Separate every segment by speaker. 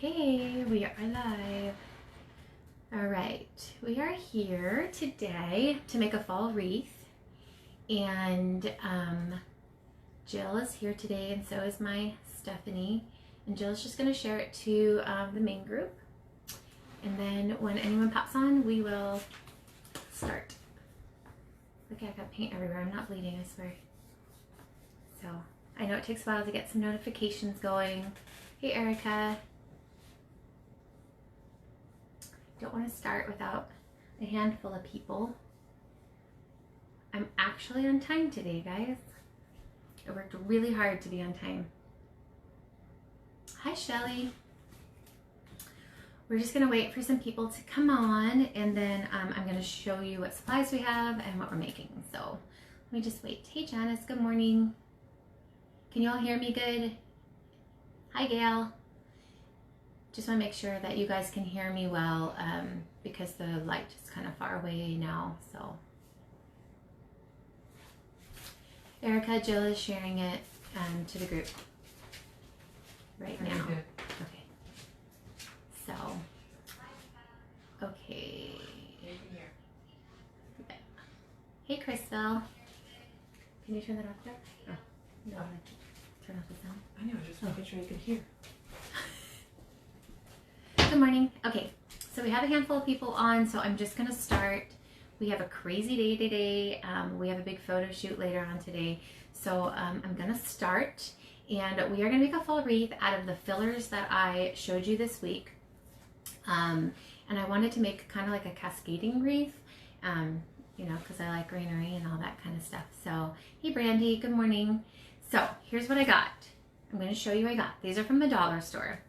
Speaker 1: Okay, we are live. All right, we are here today to make a fall wreath, and Jill is here today, and so is my Stephanie. And Jill's just going to share it to the main group, and then when anyone pops on, we will start. Look, I got paint everywhere. I'm not bleeding, I swear. So I know it takes a while to get some notifications going. Hey, Erica. Don't want to start without a handful of people. I'm actually on time today, guys. I worked really hard to be on time. Hi, Shelly. We're just going to wait for some people to come on, and then I'm going to show you what supplies we have and what we're making. So let me just wait. Hey, Janice. Good morning. Can you all hear me good? Hi, Gail. Just want to make sure that you guys can hear me well because the light is kind of far away now. So Erica, Jill is sharing it to the group right now. Okay. So, okay. Hey, Crystal. Can you turn that off there? Oh, no. Turn off the sound.
Speaker 2: I know, just making sure you could hear.
Speaker 1: Good morning. Okay, so we have a handful of people on, so I'm just going to start. We have a crazy day today. We have a big photo shoot later on today. So I'm going to start, and we are going to make a fall wreath out of the fillers that I showed you this week. And I wanted to make kind of like a cascading wreath, you know, because I like greenery and all that kind of stuff. So, hey, Brandy, good morning. So here's what I got. I'm going to show you what I got. These are from the dollar store.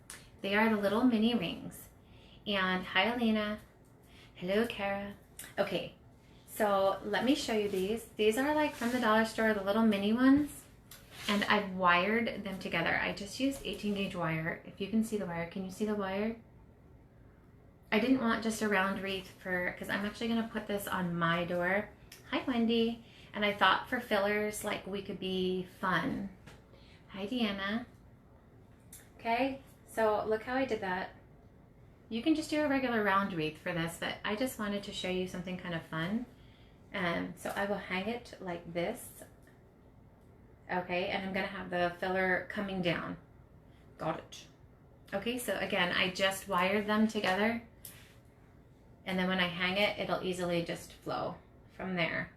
Speaker 1: They are the little mini rings. And hi, Elena. Hello, Kara. Okay, so let me show you these. These are like from the dollar store, the little mini ones. And I've wired them together. I just used 18 gauge wire. If you can see the wire, can you see the wire? I didn't want just a round wreath because I'm actually going to put this on my door. Hi, Wendy. And I thought for fillers, like we could be fun. Hi, Deanna. Okay. So look how I did that. You can just do a regular round wreath for this, but I just wanted to show you something kind of fun. So I will hang it like this. Okay, and I'm gonna have the filler coming down. Got it. Okay, so again, I just wired them together. And then when I hang it, it'll easily just flow from there.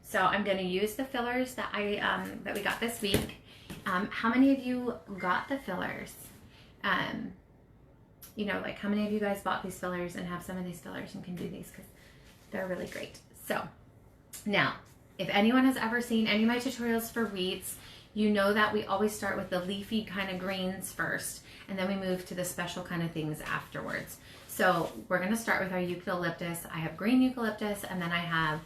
Speaker 1: So I'm gonna use the fillers that that we got this week. How many of you got the fillers? You know, like how many of you guys bought these fillers and have some of these fillers and can do these because they're really great. So now, if anyone has ever seen any of my tutorials for wreaths, you know that we always start with the leafy kind of greens first, and then we move to the special kind of things afterwards. So we're going to start with our eucalyptus. I have green eucalyptus, and then I have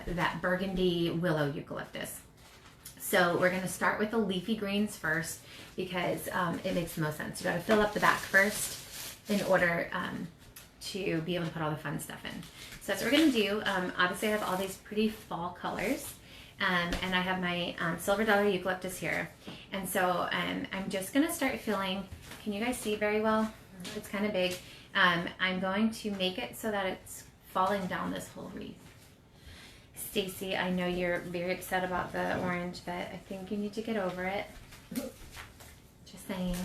Speaker 1: that burgundy willow eucalyptus. So we're going to start with the leafy greens first because it makes the most sense. You got to fill up the back first in order to be able to put all the fun stuff in. So that's what we're going to do. Obviously, I have all these pretty fall colors, and I have my silver dollar eucalyptus here. And so I'm just going to start filling. Can you guys see very well? It's kind of big. I'm going to make it so that it's falling down this whole wreath. Stacy, I know you're very upset about the orange, but I think you need to get over it. Just saying.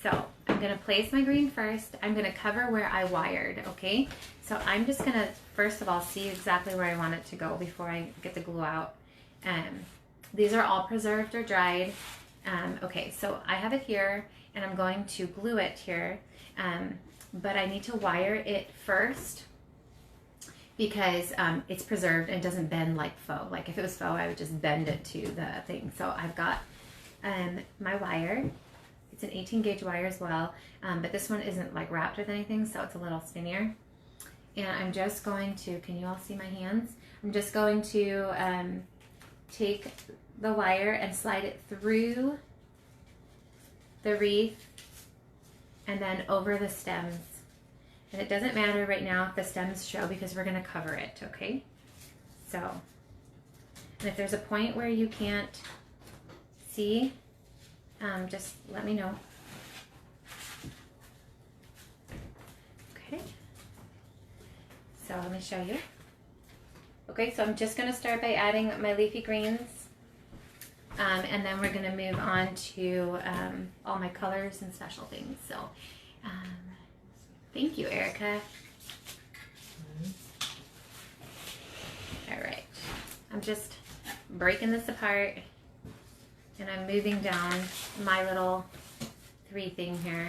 Speaker 1: So I'm going to place my green first. I'm going to cover where I wired, okay? So I'm just going to, first of all, see exactly where I want it to go before I get the glue out. These are all preserved or dried. Okay, so I have it here, and I'm going to glue it here. But I need to wire it first because it's preserved and doesn't bend like faux. Like if it was faux, I would just bend it to the thing. So I've got my wire. It's an 18 gauge wire as well, but this one isn't like wrapped with anything, so it's a little skinnier. And I'm just going to, can you all see my hands? I'm just going to take the wire and slide it through the wreath and then over the stems. And it doesn't matter right now if the stems show because we're going to cover it, okay? So, and if there's a point where you can't see, just let me know. So let me show you. Okay, so I'm just going to start by adding my leafy greens. And then we're going to move on to all my colors and special things. So thank you, Erica. All right, I'm just breaking this apart and I'm moving down my little 3 thing here.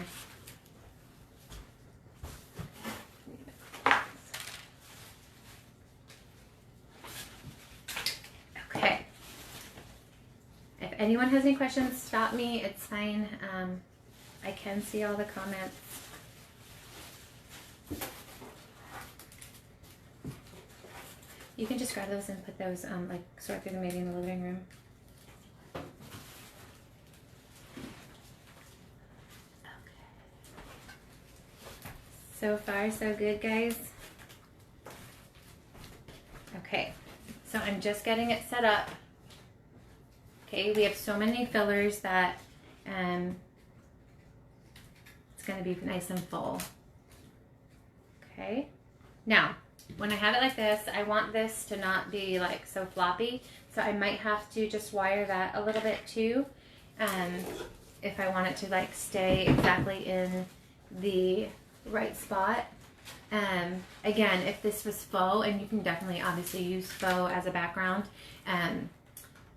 Speaker 1: Okay. If anyone has any questions, stop me. It's fine. I can see all the comments. You can just grab those and put those, like, sort through them maybe in the living room. Okay. So far, so good, guys. Okay, so I'm just getting it set up. Okay, we have so many fillers that it's going to be nice and full. Okay, now when I have it like this, I want this to not be like so floppy, so I might have to just wire that a little bit too, if I want it to like stay exactly in the right spot. Again, if this was faux, and you can definitely obviously use faux as a background,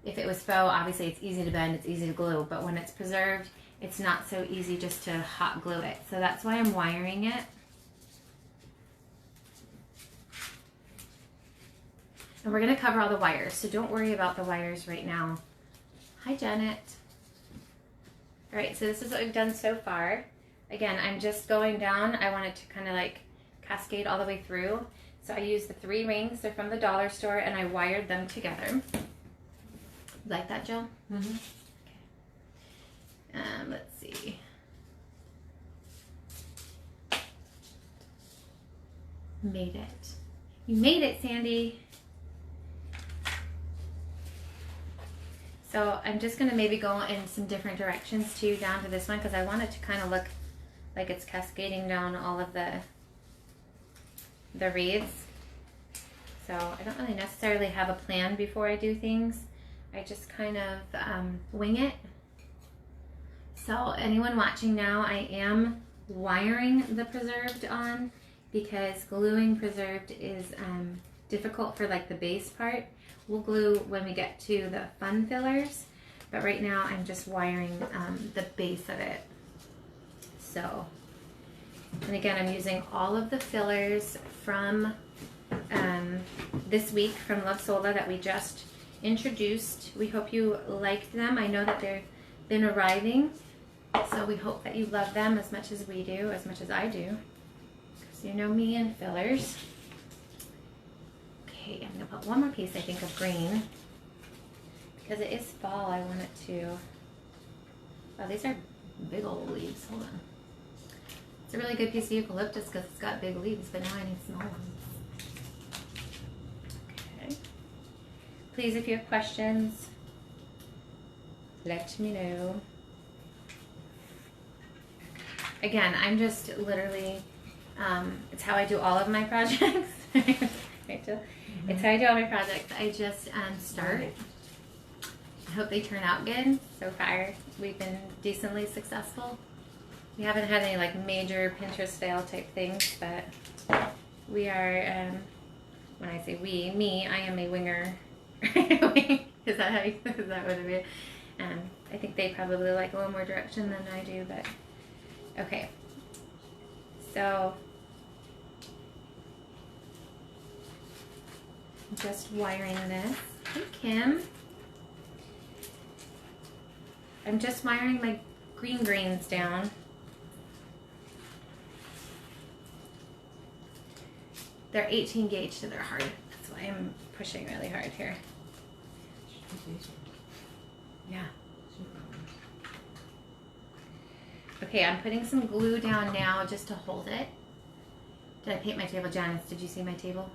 Speaker 1: if it was faux, obviously it's easy to bend, it's easy to glue, but when it's preserved, it's not so easy just to hot glue it. So that's why I'm wiring it. And we're going to cover all the wires, so don't worry about the wires right now. Hi, Janet. All right, so this is what we've done so far. Again, I'm just going down. I want it to kind of like cascade all the way through. So I used the 3 rings. They're from the dollar store, and I wired them together. Like that, Jill? Mm-hmm. Okay. Let's see. Made it. You made it, Sandy. So I'm just going to maybe go in some different directions too down to this one, because I want it to kind of look like it's cascading down all of the wreaths. So I don't really necessarily have a plan before I do things. I just kind of wing it. So anyone watching now, I am wiring the preserved on, because gluing preserved is difficult for like the base part. We'll glue when we get to the fun fillers, but right now I'm just wiring the base of it. So, and again, I'm using all of the fillers from this week from Love Sola that we just introduced. We hope you liked them. I know that they've been arriving, so we hope that you love them as much as we do, as much as I do, because you know me and fillers. Okay, I'm going to put one more piece, I think, of green, because it is fall. I want it to... Oh, these are big old leaves. Hold on. It's a really good piece of eucalyptus because it's got big leaves, but now I need small ones. Okay. Please, if you have questions, let me know. Again, I'm just literally... it's how I do all of my projects. Right, Jill? It's how I do all my projects. I just start. I hope they turn out good. So far, we've been decently successful. We haven't had any like major Pinterest fail type things, but we are, when I say we, me, I am a winger. Is that how you, is that what it is? I think they probably like a little more direction than I do, but okay. So, just wiring this. Hey, Kim. I'm just wiring my green greens down. They're 18 gauge, so they're hard. That's why I'm pushing really hard here. Yeah. Okay, I'm putting some glue down now just to hold it. Did I paint my table? Janice, did you see my table?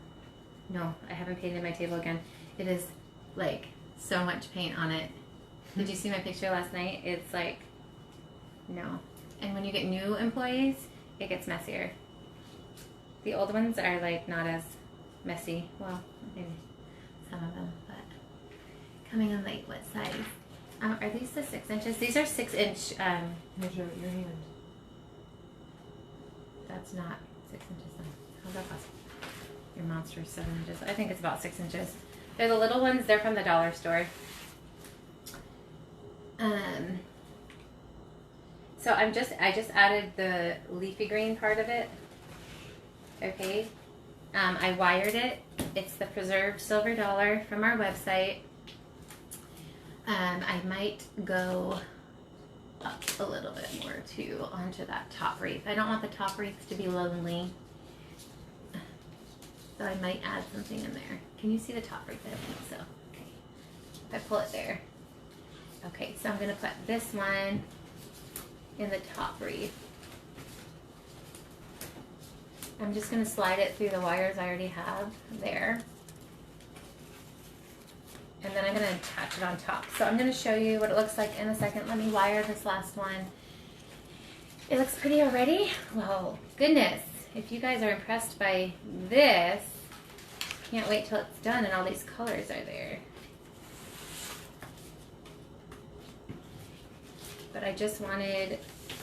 Speaker 1: No, I haven't painted my table again. It is like so much paint on it. Did you see my picture last night? It's like, no. And when you get new employees, it gets messier. The old ones are like not as messy. Well, maybe some of them, but coming in like what size? Are these the 6 inches? These are 6-inch.
Speaker 2: Measure your hand.
Speaker 1: That's not 6 inches then. How's that possible? Your monster is 7 inches. I think it's about 6 inches. They're the little ones. They're from the dollar store. So I just added the leafy green part of it. Okay. I wired it. It's the preserved silver dollar from our website. I might go up a little bit more too onto that top wreath. I don't want the top wreath to be lonely. So I might add something in there. Can you see the top wreath? I don't think so. Okay. If I pull it there. Okay, so I'm going to put this one in the top wreath. I'm just going to slide it through the wires I already have there. And then I'm going to attach it on top. So I'm going to show you what it looks like in a second. Let me wire this last one. It looks pretty already. Well, goodness. If you guys are impressed by this, can't wait till it's done and all these colors are there. But I just wanted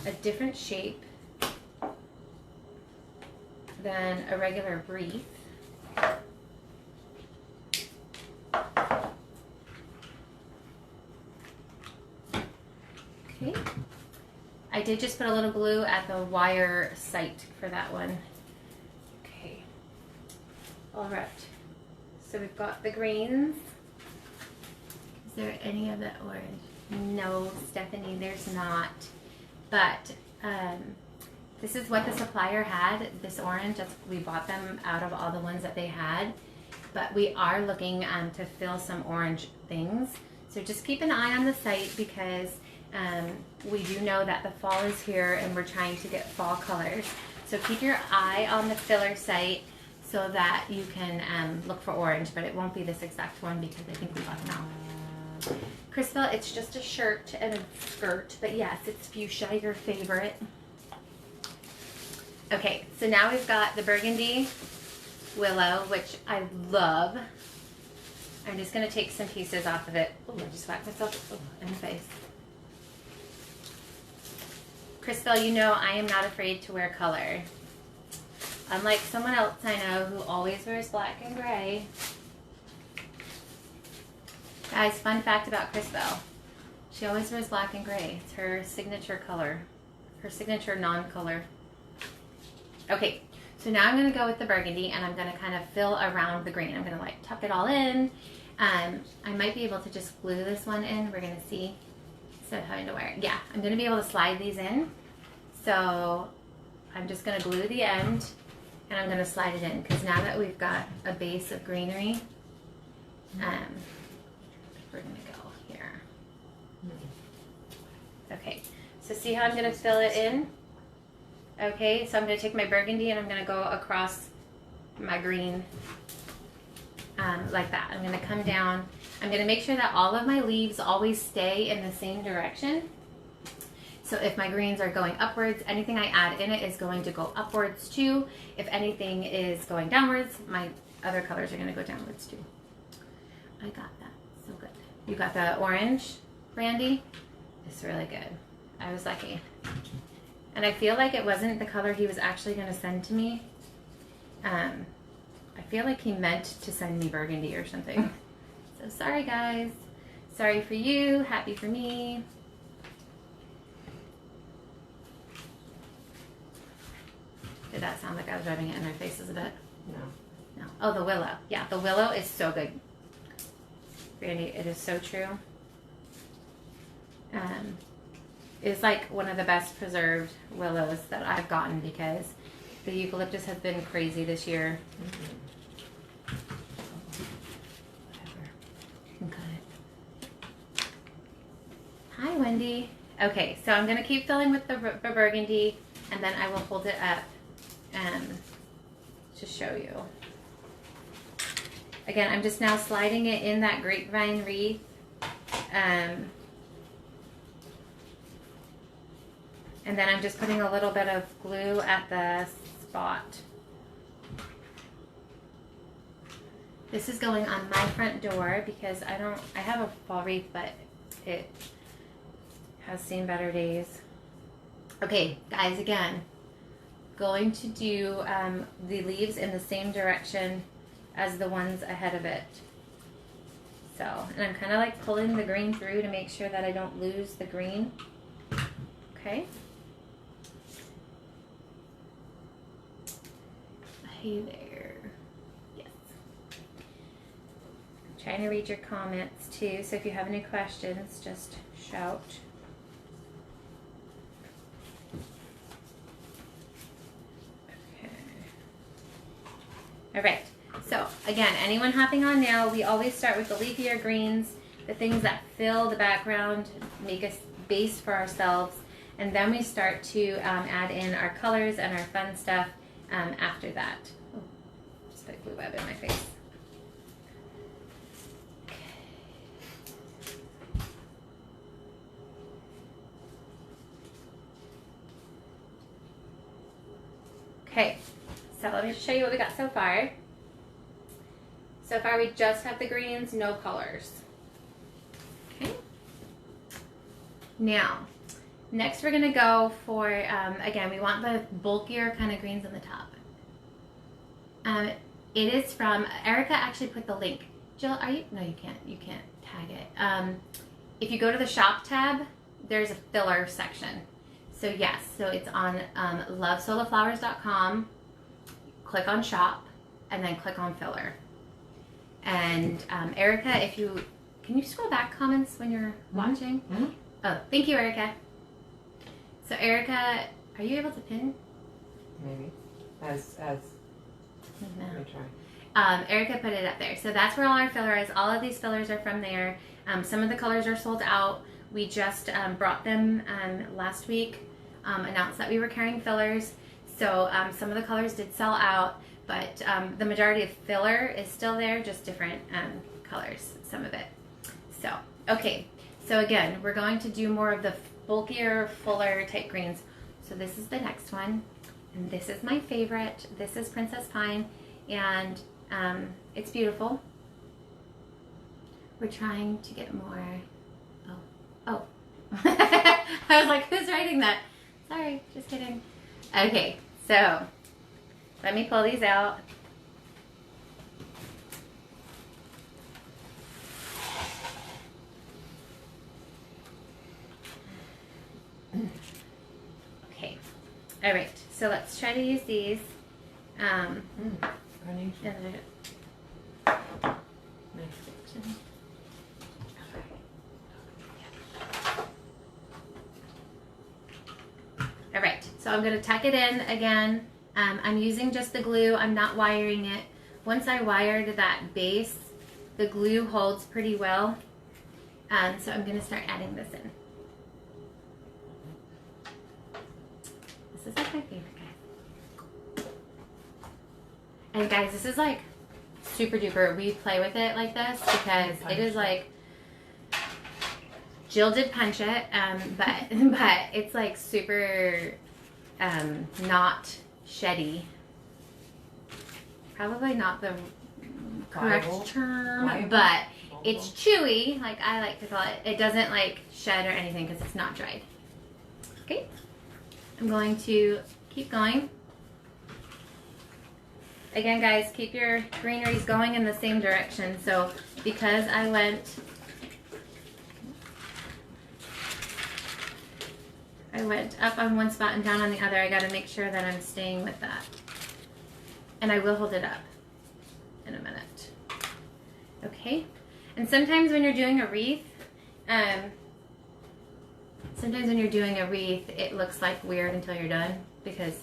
Speaker 1: a different shape than a regular wreath. Okay. I did just put a little glue at the wire site for that one. Okay. All right. So we've got the greens. Is there any of the orange? No, Stephanie, there's not. But this is what the supplier had, this orange. We bought them out of all the ones that they had. But we are looking to fill some orange things. So just keep an eye on the site because we do know that the fall is here and we're trying to get fall colors. So keep your eye on the filler site so that you can look for orange, but it won't be this exact one because I think we bought them out. Crystal, it's just a shirt and a skirt, but yes, it's fuchsia, your favorite. Okay, so now we've got the burgundy willow, which I love. I'm just going to take some pieces off of it. Oh, I just whacked myself in the face. Crystal, you know I am not afraid to wear color. Unlike someone else I know who always wears black and gray. Guys, fun fact about Crystal. She always wears black and gray. It's her signature color. Her signature non-color. Okay, so now I'm going to go with the burgundy and I'm going to kind of fill around the green. I'm going to like tuck it all in. I might be able to just glue this one in. We're going to see. Instead of having to wear it. Yeah, I'm going to be able to slide these in. So I'm just going to glue the end and I'm going to slide it in because now that we've got a base of greenery, we're going to go here. Okay, so see how I'm going to fill it in? Okay, so I'm going to take my burgundy and I'm going to go across my green like that. I'm going to come down. I'm going to make sure that all of my leaves always stay in the same direction. So if my greens are going upwards, anything I add in it is going to go upwards too. If anything is going downwards, my other colors are going to go downwards too. I got that. So good. You got the orange, Randy? It's really good. I was lucky. And I feel like it wasn't the color he was actually going to send to me. I feel like he meant to send me burgundy or something. So sorry, guys. Sorry for you. Happy for me. Did that sound like I was rubbing it in our faces a bit?
Speaker 2: No.
Speaker 1: No. Oh, the willow. Yeah, the willow is so good. Randy, it is so true. It's like one of the best preserved willows that I've gotten because the eucalyptus has been crazy this year. Whatever. Okay. Hi, Wendy. Okay, so I'm going to keep filling with the burgundy and then I will hold it up to show you. Again, I'm just now sliding it in that grapevine wreath. And then I'm just putting a little bit of glue at the spot This is going on my front door because I have a fall wreath, but it has seen better days. Okay, guys, again, going to do the leaves in the same direction as the ones ahead of it. So, and I'm kind of like pulling the green through to make sure that I don't lose the green. Okay. Hey there. Yes. I'm trying to read your comments too, so if you have any questions, just shout. Okay. All right. So again, anyone hopping on now, we always start with the leafier greens, the things that fill the background, make a base for ourselves, and then we start to add in our colors and our fun stuff after that. Oh, just put glue web in my face. Okay, so let me show you what we got so far. So far we just have the greens, no colors. Okay. Now, next we're gonna go for, again, we want the bulkier kind of greens on the top. It is from, Erica actually put the link. Jill, are you, no you can't tag it. If you go to the shop tab, there's a filler section. So yes, so it's on lovesoloflowers.com, click on shop, and then click on filler. And Erica, if you, can you scroll back comments when you're watching?
Speaker 2: Mm-hmm.
Speaker 1: Oh, thank you, Erica. So Erica, are you able to pin?
Speaker 2: Maybe. As
Speaker 1: No.
Speaker 2: let me try.
Speaker 1: Erica put it up there. So that's where all our filler is. All of these fillers are from there. Some of the colors are sold out. We just brought them last week, announced that we were carrying fillers. So some of the colors did sell out, but the majority of filler is still there, just different colors, some of it. So, okay. So again, we're going to do more of the bulkier, fuller type greens. So this is the next one. And this is my favorite. This is Princess Pine, and it's beautiful. We're trying to get more. Oh. I was like, who's writing that? Sorry, just kidding. Okay, so let me pull these out. Okay, all right. So let's try to use these.
Speaker 2: Carnation.
Speaker 1: And
Speaker 2: Nice.
Speaker 1: all right, so I'm going to tuck it in again. I'm using just the glue. I'm not wiring it. Once I wired that base, the glue holds pretty well. So I'm going to start adding this in. This is like my favorite, guys. And guys, this is like super duper. We play with it like this because it is like, Jill did punch it, but it's like super not sheddy. Probably not the correct term, but it's chewy, like I like to call it. It doesn't like shed or anything because it's not dried. Okay, I'm going to keep going. Again, guys, keep your greeneries going in the same direction. So because I went up on one spot and down on the other, I got to make sure that I'm staying with that. And I will hold it up in a minute. Okay? And sometimes when you're doing a wreath, it looks like weird until you're done because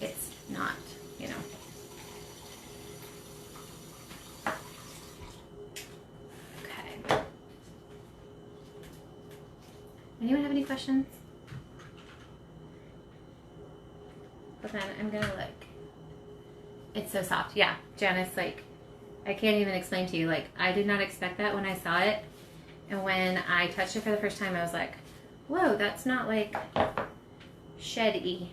Speaker 1: it's not, you know. Okay. Anyone have any questions? But then I'm gonna look. It's so soft. Yeah, Janice, like, I can't even explain to you. Like, I did not expect that when I saw it. And when I touched it for the first time, I was like, whoa, that's not like sheddy.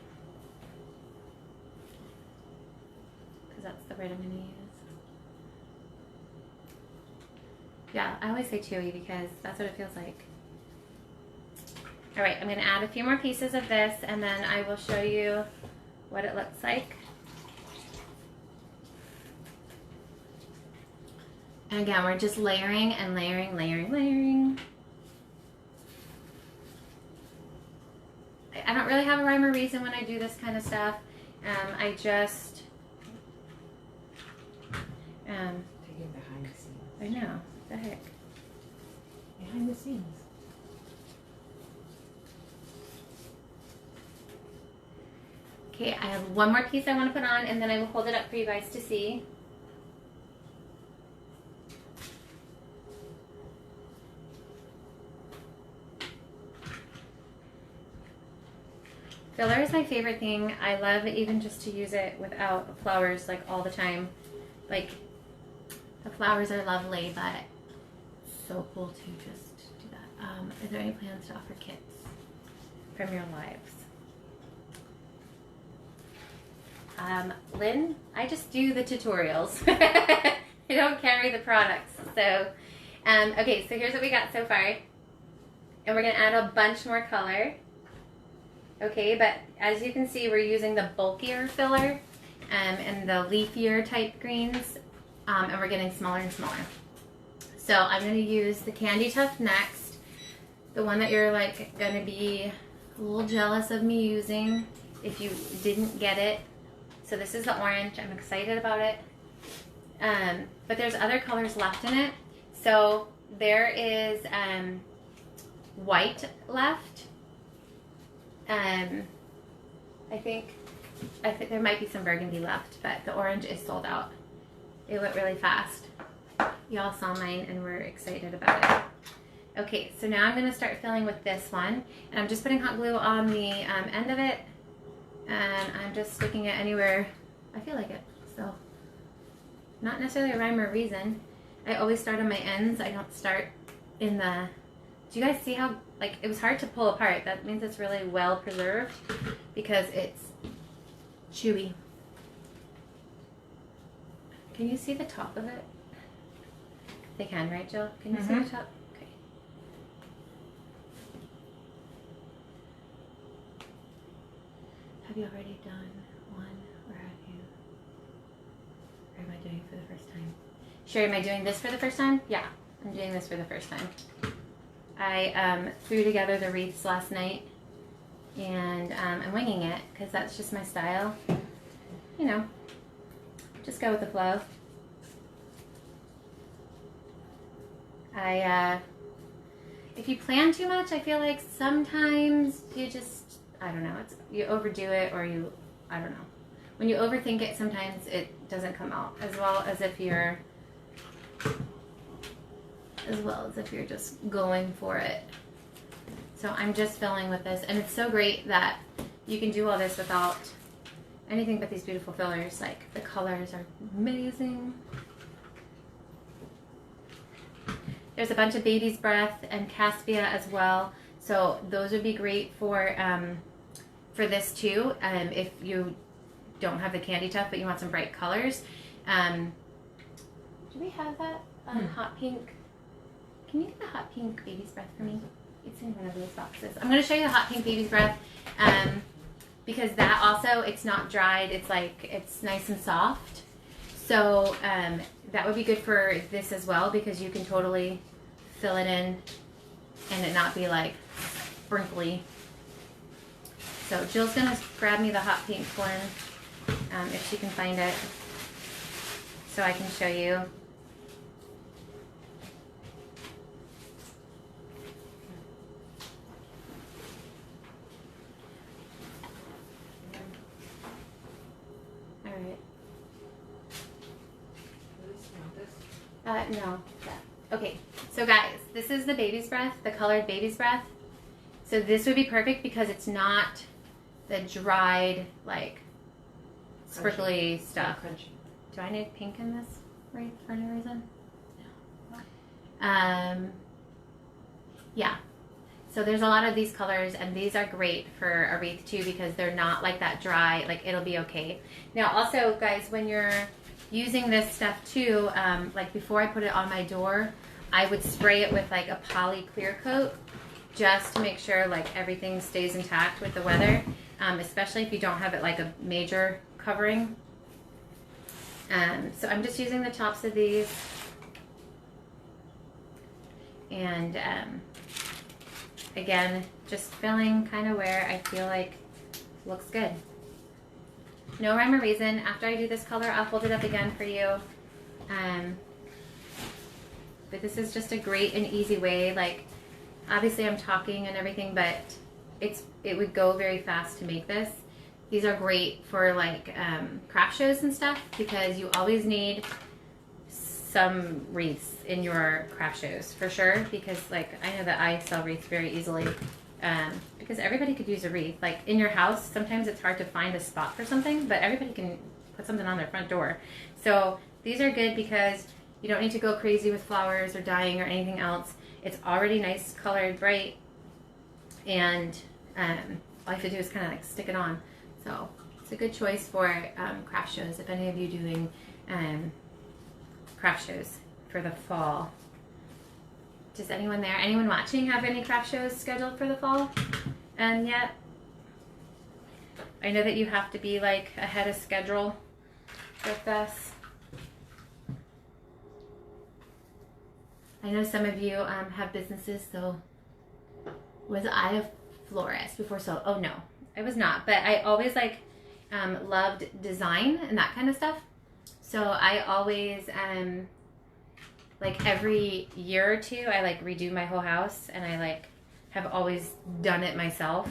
Speaker 1: Because that's the word I'm gonna use. Yeah, I always say chewy because that's what it feels like. All right, I'm gonna add a few more pieces of this and then I will show you what it looks like. And again, we're just layering and layering, layering, layering. I don't really have a rhyme or reason when I do this kind of stuff. I just,
Speaker 2: Take it behind the scenes.
Speaker 1: I know, what the heck.
Speaker 2: Behind the scenes.
Speaker 1: Okay, I have one more piece I want to put on and then I will hold it up for you guys to see. Filler is my favorite thing. I love even just to use it without flowers like all the time. Like the flowers are lovely, but so cool to just do that. Is there any plans to offer kits from your lives? Lynn, I just do the tutorials. I don't carry the products. So, okay, so here's what we got so far. And we're gonna add a bunch more color. Okay, but as you can see, we're using the bulkier filler and the leafier type greens, and we're getting smaller and smaller. So I'm going to use the Candy Tuft next, the one that you're like going to be a little jealous of me using if you didn't get it. So this is the orange. I'm excited about it. But there's other colors left in it. So there is white left. I think there might be some burgundy left, but the orange is sold out. It went really fast. Y'all saw mine and we're excited about it. Okay, so now I'm going to start filling with this one, and I'm just putting hot glue on the end of it, and I'm just sticking it anywhere I feel like it. So not necessarily a rhyme or reason. I always start on my ends. I don't start in the... Do you guys see how, like, it was hard to pull apart? That means it's really well preserved because it's chewy. Can you see the top of it? They can, right, Jill? Can you see the top? Okay. Have you already done one, or have you? Or am I doing it for the first time? Sherry, am I doing this for the first time? Yeah, I'm doing this for the first time. I threw together the wreaths last night, and I'm winging it because that's just my style. You know, just go with the flow. If you plan too much, I feel like sometimes you just, I don't know, you overdo it, or I don't know. When you overthink it, sometimes it doesn't come out as well as if you're just going for it. So I'm just filling with this, and it's so great that you can do all this without anything but these beautiful fillers. Like, the colors are amazing. There's a bunch of Baby's Breath and Caspia as well, so those would be great for this too. If you don't have the Candy Tuft but you want some bright colors. Do we have that hot pink? Can you get the hot pink Baby's Breath for me? It's in one of those boxes. I'm going to show you the hot pink Baby's Breath because that also, it's not dried. It's like, it's nice and soft. So that would be good for this as well, because you can totally fill it in and it not be like sprinkly. So Jill's going to grab me the hot pink one if she can find it so I can show you. No. Yeah. Okay, so guys, this is the Baby's Breath, the colored Baby's Breath. So this would be perfect because it's not the dried, like, sprinkly stuff.
Speaker 2: Crunchy.
Speaker 1: Do I need pink in this, right, for any reason? No. Yeah. So there's a lot of these colors, and these are great for a wreath too because they're not like that dry, like, it'll be okay. Now also, guys, when you're using this stuff too, like before I put it on my door, I would spray it with like a poly clear coat just to make sure like everything stays intact with the weather, especially if you don't have it like a major covering. So I'm just using the tops of these, and again, just filling kind of where I feel like looks good. No rhyme or reason. After I do this color, I'll hold it up again for you. But this is just a great and easy way. Like, obviously I'm talking and everything, but it would go very fast to make this. These are great for like craft shows and stuff, because you always need some wreaths in your craft shows for sure, because like I know that I sell wreaths very easily, because everybody could use a wreath. Like in your house, sometimes it's hard to find a spot for something, but everybody can put something on their front door. So these are good because you don't need to go crazy with flowers or dyeing or anything else. It's already nice, colored, bright, and all you have to do is kind of like stick it on. So it's a good choice for craft shows. If any of you doing craft shows for the fall. Does anyone there, anyone watching, have any craft shows scheduled for the fall? And yet, I know that you have to be like ahead of schedule with this. I know some of you have businesses, so was I a florist before? So, oh no, I was not, but I always like loved design and that kind of stuff. So I always, like every year or two, I like redo my whole house, and I like have always done it myself.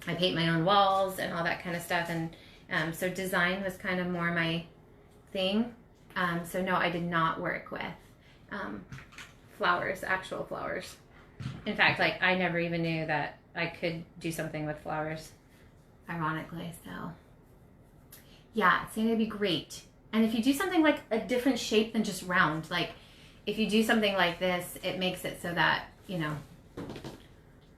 Speaker 1: I paint my own walls and all that kind of stuff, and so design was kind of more my thing. So no, I did not work with flowers, actual flowers. In fact, like I never even knew that I could do something with flowers, ironically. So yeah, it's going to be great. And if you do something like a different shape than just round, like if you do something like this, it makes it so that, you know,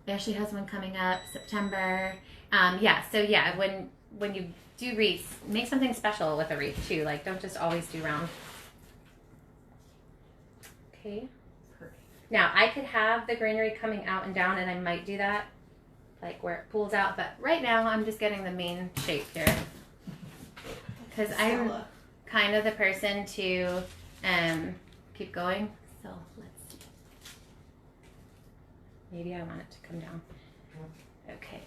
Speaker 1: Ashley has one coming up September. Yeah, so yeah, when you do wreaths, make something special with a wreath too. Like don't just always do round. Okay. Perfect. Now I could have the greenery coming out and down, and I might do that, like where it pulls out. But right now I'm just getting the main shape here, because I'm kind of the person to keep going. So let's see. Maybe I want it to come down. Okay.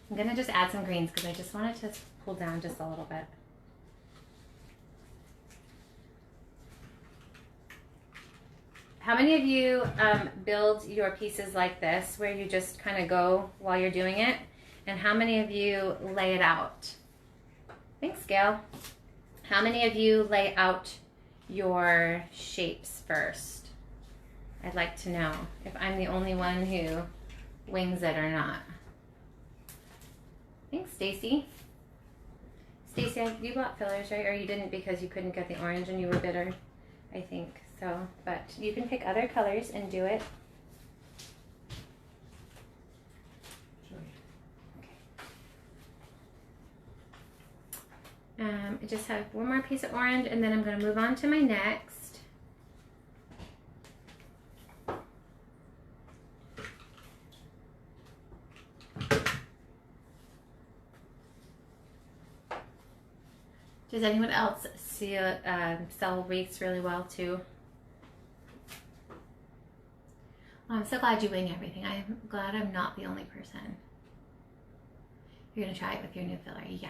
Speaker 1: I'm gonna just add some greens because I just want it to pull down just a little bit. How many of you build your pieces like this, where you just kind of go while you're doing it? And how many of you lay it out? Thanks, Gail. How many of you lay out your shapes first? I'd like to know if I'm the only one who wings it or not. Thanks, Stacy. Stacy, you bought fillers, right? Or you didn't because you couldn't get the orange and you were bitter, I think. So, but you can pick other colors and do it. I just have one more piece of orange, and then I'm going to move on to my next. Does anyone else see sell wreaths really well too? Well, I'm so glad you wing everything. I'm glad I'm not the only person. You're going to try it with your new filler. Yeah.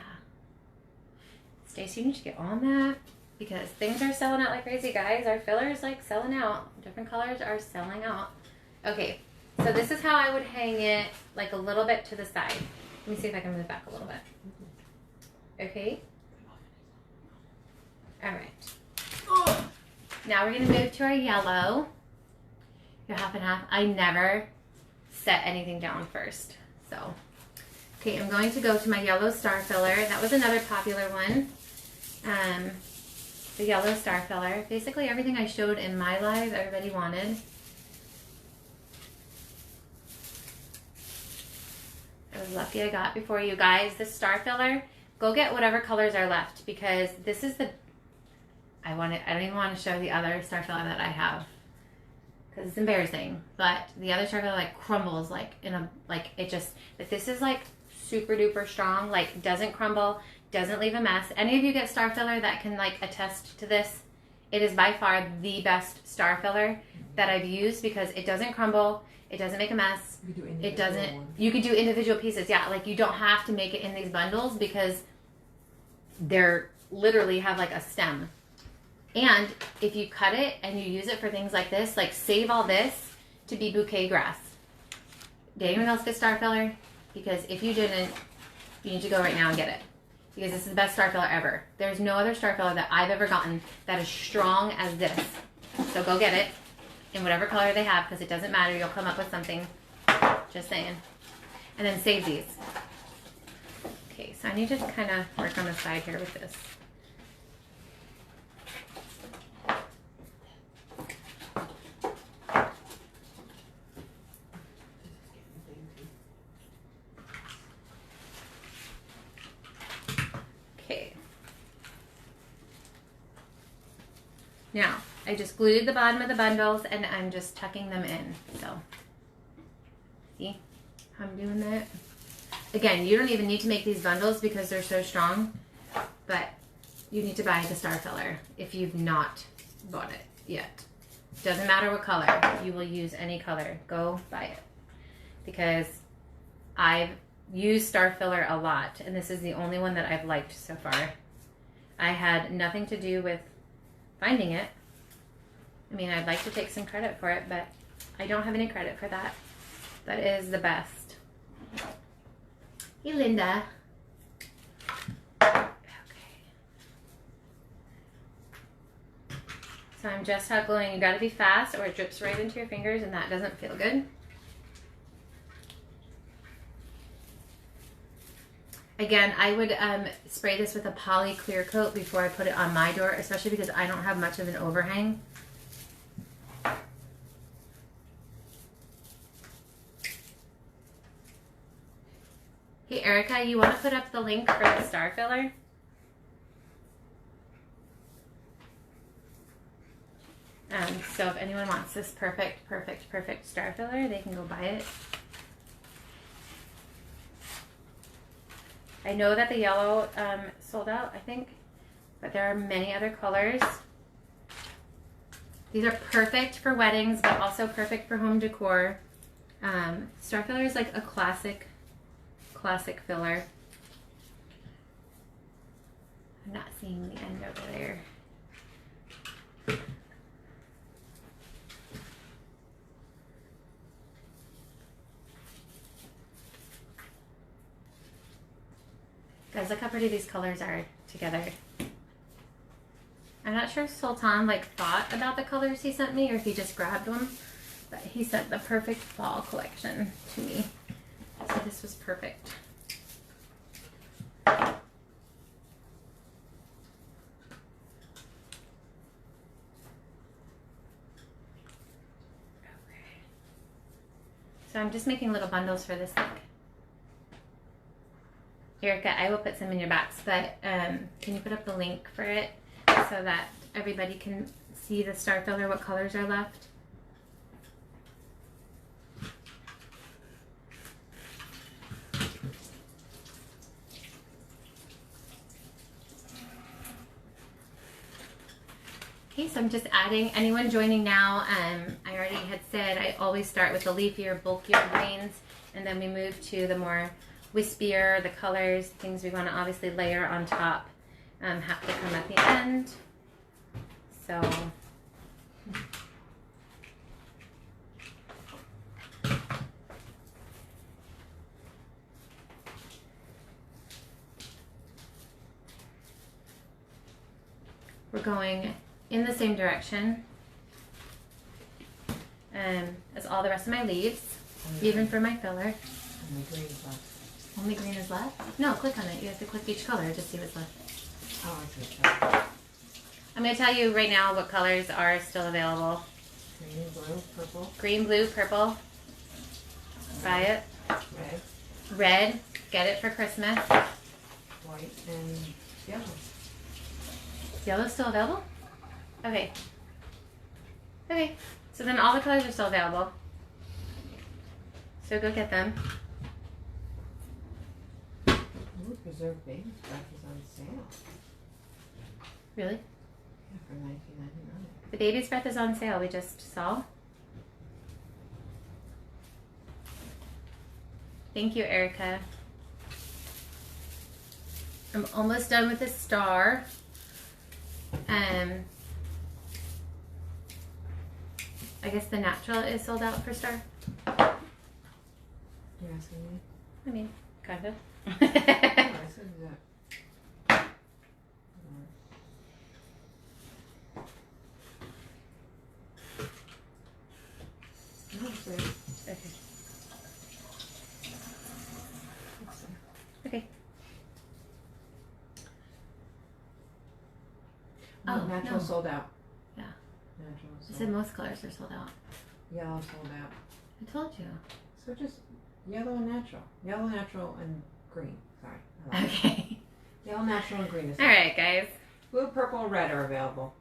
Speaker 1: Stacey, you need to get on that, because things are selling out like crazy, guys. Our fillers like selling out. Different colors are selling out. Okay, so this is how I would hang it, like a little bit to the side. Let me see if I can move back a little bit. Okay. All right. Now we're gonna move to our yellow. Your half and half. I never set anything down first, so. Okay, I'm going to go to my yellow star filler. That was another popular one. The yellow star filler. Basically everything I showed in my live, everybody wanted. I was lucky I got before you guys. This star filler, go get whatever colors are left, because this is the, I don't even want to show the other star filler that I have. because it's embarrassing. But the other star filler like crumbles like in a, like it just, but this is like super duper strong, like doesn't crumble, doesn't leave a mess. Any of you get star filler that can like attest to this. It is by far the best star filler that I've used because it doesn't crumble, it doesn't make a mess, it doesn't, you can do individual pieces, yeah, like you don't have to make it in these bundles because they're literally have like a stem. And if you cut it and you use it for things like this, like save all this to be bouquet grass. Did anyone else get star filler? Because if you didn't, you need to go right now and get it. Because this is the best star filler ever. There's no other star filler that I've ever gotten that is strong as this. So go get it in whatever color they have because it doesn't matter. You'll come up with something. Just saying. And then save these. Okay, so I need to kind of work on the side here with this. Now, I just glued the bottom of the bundles and I'm just tucking them in. So, see how I'm doing that? Again, you don't even need to make these bundles because they're so strong, but you need to buy the star filler if you've not bought it yet. Doesn't matter what color, you will use any color. Go buy it. Because I've used star filler a lot and this is the only one that I've liked so far. I had nothing to do with finding it. I mean, I'd like to take some credit for it, but I don't have any credit for that. That is the best. Hey, Linda. Okay. So I'm just hot gluing. You gotta be fast or it drips right into your fingers and that doesn't feel good. Again, I would spray this with a poly clear coat before I put it on my door, especially because I don't have much of an overhang. Hey, Erica, you want to put up the link for the star filler? So if anyone wants this perfect star filler, they can go buy it. I know that the yellow sold out, I think, but there are many other colors. These are perfect for weddings, but also perfect for home decor. Star filler is like a classic filler. I'm not seeing the end over there. Guys, look how pretty these colors are together. I'm not sure if Sultan like thought about the colors he sent me or if he just grabbed them, but he sent the perfect fall collection to me. So this was perfect. Okay. So I'm just making little bundles for this thing. Erica, I will put some in your box, but can you put up the link for it so that everybody can see the star filler, what colors are left? Okay, so I'm just adding, anyone joining now, I already had said I always start with the leafier, bulkier greens, and then we move to the more wispier, the colors, things we want to obviously layer on top have to come at the end. So we're going in the same direction as all the rest of my leaves, even for my filler. Only green is left? No, click on it. You have to click each color to see what's left.
Speaker 2: Oh, I see what's left.
Speaker 1: I'm going to tell you right now what colors are still available.
Speaker 2: Green, blue, purple.
Speaker 1: Green, blue, purple. Buy it.
Speaker 2: Red.
Speaker 1: Red. Get it for Christmas.
Speaker 2: White and yellow.
Speaker 1: Yellow's still available? Okay. Okay. So then all the colors are still available. So go get them.
Speaker 2: Ooh, preserved baby's breath is on sale.
Speaker 1: Really?
Speaker 2: Yeah, for $19.99.
Speaker 1: The baby's breath is on sale, we just saw. Thank you, Erica. I'm almost done with the star. I guess the natural is sold out for star.
Speaker 2: You're asking me?
Speaker 1: I mean, kind of.
Speaker 2: Oh, I said that. No, it's there.
Speaker 1: Okay.
Speaker 2: It's there.
Speaker 1: Okay.
Speaker 2: No,
Speaker 1: Oh,
Speaker 2: natural
Speaker 1: no.
Speaker 2: sold out.
Speaker 1: Yeah.
Speaker 2: Natural
Speaker 1: I
Speaker 2: sold
Speaker 1: said
Speaker 2: out.
Speaker 1: most colors are sold out.
Speaker 2: Yellow sold out.
Speaker 1: I told you.
Speaker 2: So just yellow and natural. Yellow, natural, and green. Sorry. I lied.
Speaker 1: Okay.
Speaker 2: Yellow, natural, and green is
Speaker 1: All right, guys.
Speaker 2: Blue, purple, and red are available.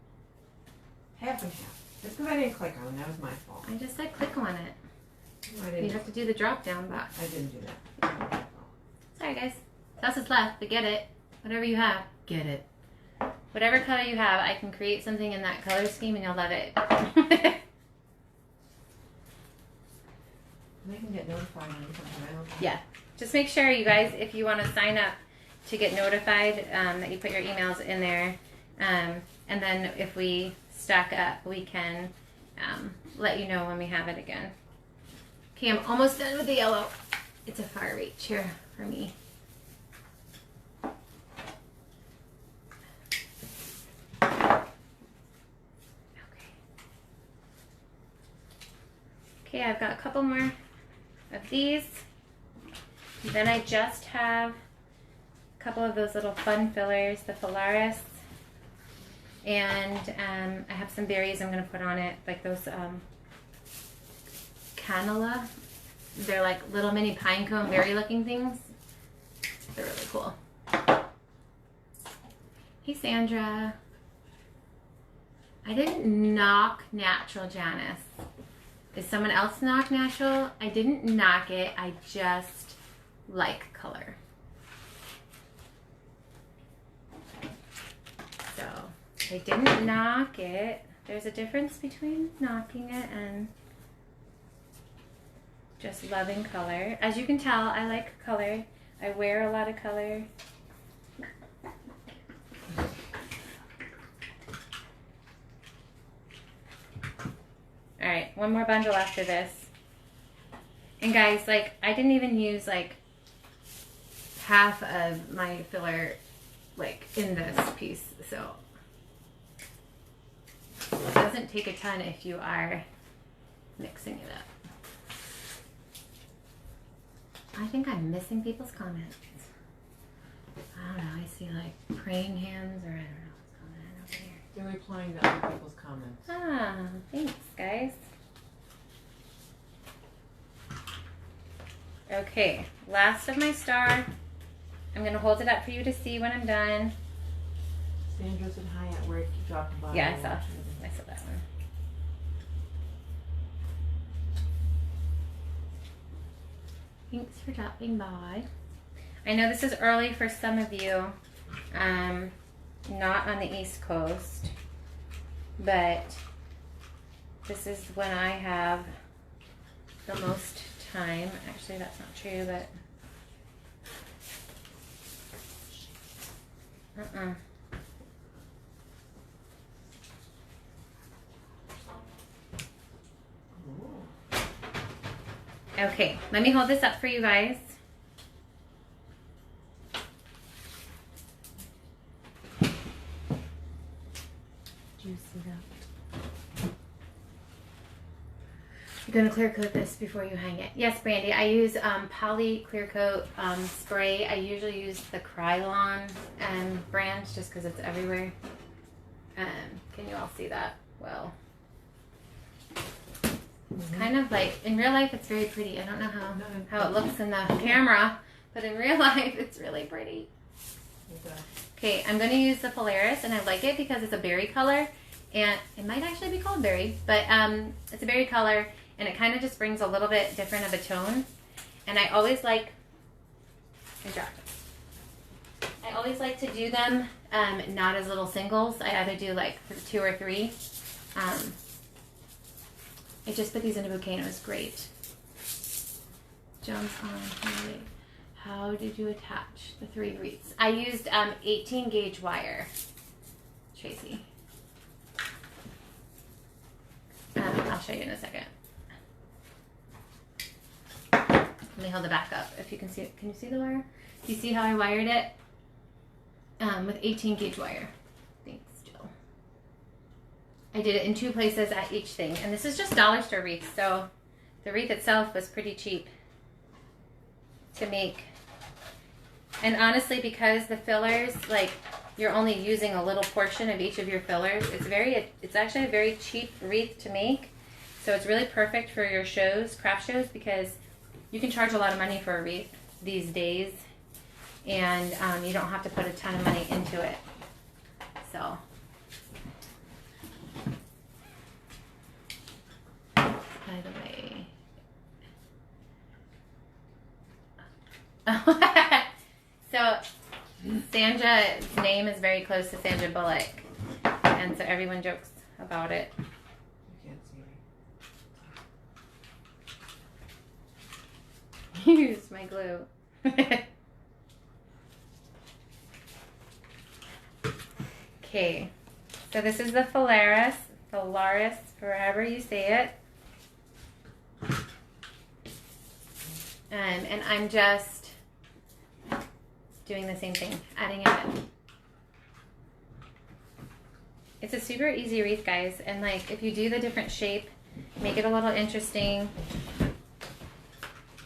Speaker 2: Half and half. Just because I didn't click on them, that was my fault.
Speaker 1: I just said click on it.
Speaker 2: No, I
Speaker 1: You
Speaker 2: didn't.
Speaker 1: have to do the drop down box.
Speaker 2: I didn't do that. That was my fault.
Speaker 1: Sorry, guys. That's what's left, but get it. Whatever you have, get it. Whatever color you have, I can create something in that color scheme and you'll love it.
Speaker 2: They can get notified when it comes available.
Speaker 1: Yeah. Just make sure, you guys, if you want to sign up to get notified, that you put your emails in there. And then if we stack up, we can let you know when we have it again. Okay, I'm almost done with the yellow. It's a far reach here for me. Okay, I've got a couple more of these. Then I just have a couple of those little fun fillers, the Polaris. And I have some berries I'm going to put on it, like those cannella. They're like little mini pine cone berry looking things. They're really cool. Hey, Sandra. I didn't knock natural, Janice. Is someone else knock natural? I didn't knock it. I just like color. So I didn't knock it. There's a difference between knocking it and just loving color. As you can tell, I like color. I wear a lot of color. All right, one more bundle after this. And guys, like, I didn't even use like half of my filler like in this piece, so it doesn't take a ton if you are mixing it up. I think I'm missing people's comments. I don't know, I see like praying hands or I don't know what's going on over here.
Speaker 2: They're replying to other people's comments.
Speaker 1: Ah, thanks, guys. Okay, last of my star. I'm going to hold it up for you to see when I'm done.
Speaker 2: Sandra said hi at work. You dropped by.
Speaker 1: Yeah, I saw that one. Thanks for dropping by. I know this is early for some of you, not on the East Coast, but this is when I have the most time. Actually, that's not true, but Okay, let me hold this up for you guys. Do you see that? You're gonna clear coat this before you hang it. Yes, Brandy, I use Poly Clear Coat spray. I usually use the Krylon brand just because it's everywhere. Can you all see that? Well, it's kind of like, in real life it's very pretty. I don't know how it looks in the camera, but in real life it's really pretty. Okay, I'm going to use the Polaris, and I like it because it's a berry color, and it might actually be called berry, but it's a berry color, and it kind of just brings a little bit different of a tone. And I always like, I always like to do them not as little singles. I either do like 2 or 3. I just put these in a bouquet and it was great. Jones on Harley. How did you attach the 3 wreaths? I used 18 gauge wire, Tracy. I'll show you in a second. Let me hold the back up. If you can see it, can you see the wire? Do you see how I wired it? With 18 gauge wire. Thanks, Jill. I did it in 2 places at each thing, and this is just dollar store wreath, so the wreath itself was pretty cheap to make. And honestly, because the fillers, like, you're only using a little portion of each of your fillers, it's actually a very cheap wreath to make. So it's really perfect for your shows, craft shows, because you can charge a lot of money for a wreath these days, and you don't have to put a ton of money into it. So, by the way, so Sandra's name is very close to Sandra Bullock, and so everyone jokes about it.
Speaker 2: You can't see me.
Speaker 1: Here's my glue. Okay, so this is the Phalaris, however you say it. And I'm just doing the same thing, adding it in. It's a super easy wreath, guys, and like if you do the different shape, make it a little interesting.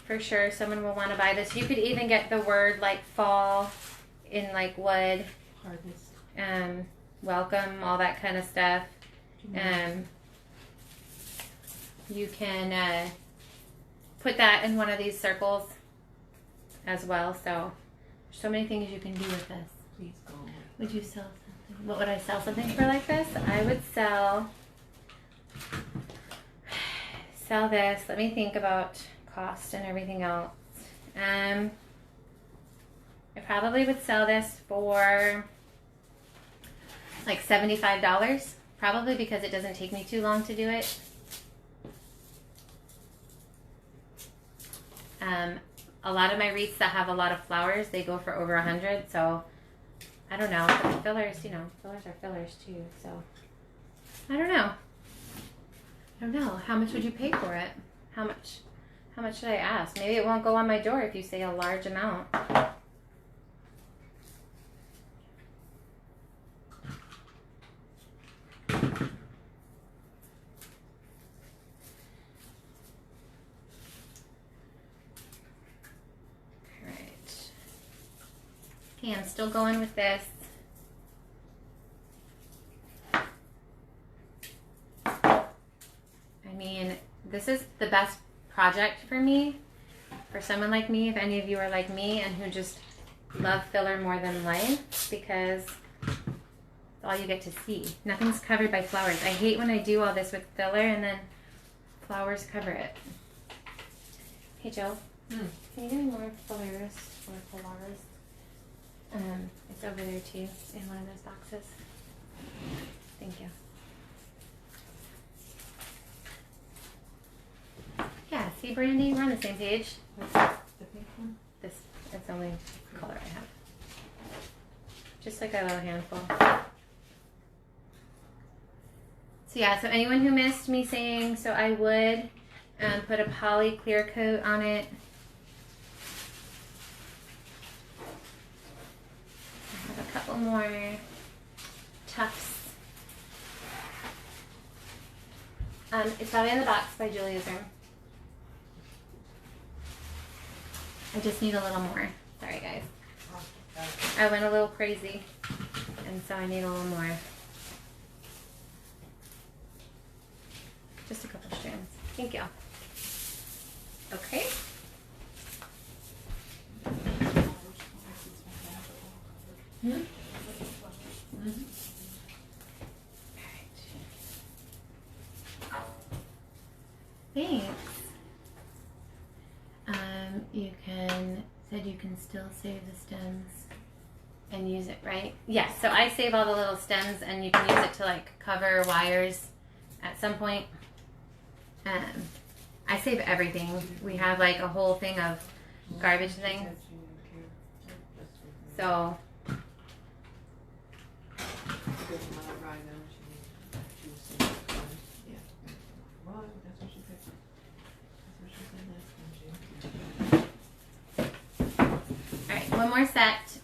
Speaker 1: For sure, someone will want to buy this. You could even get the word like fall in like wood.
Speaker 2: Harvest.
Speaker 1: Welcome, all that kind of stuff. You can put that in one of these circles as well. So, there's so many things you can do with this.
Speaker 2: Please go.
Speaker 1: Would you sell something? What would I sell something for like this? I would sell this. Let me think about cost and everything else. I probably would sell this for like $75, probably, because it doesn't take me too long to do it. A lot of my wreaths that have a lot of flowers, they go for over 100, so I don't know. But the fillers, fillers are fillers too, so I don't know. How much would you pay for it? How much should I ask? Maybe it won't go on my door if you say a large amount. Okay, I'm still going with this. I mean, this is the best project for me. For someone like me, if any of you are like me and who just love filler more than life, because it's all you get to see. Nothing's covered by flowers. I hate when I do all this with filler and then flowers cover it. Hey, Joe. Can you give me more fillers or flowers? It's over there too, in one of those boxes. Thank you. Yeah, see, Brandy, we're on the same page.
Speaker 2: What's the pink one?
Speaker 1: This, it's the only color I have. Just like a little handful. So yeah, so anyone who missed me saying, so I would put a poly clear coat on it. A couple more tufts. It's probably in the box by Julia's room. I just need a little more. Sorry, guys. I went a little crazy, and so I need a little more. Just a couple strands. Thank you. Okay. still save the stems and use it, right? Yes, so I save all the little stems and you can use it to like cover wires at some point. I save everything. We have like a whole thing of garbage things. So alright, one more set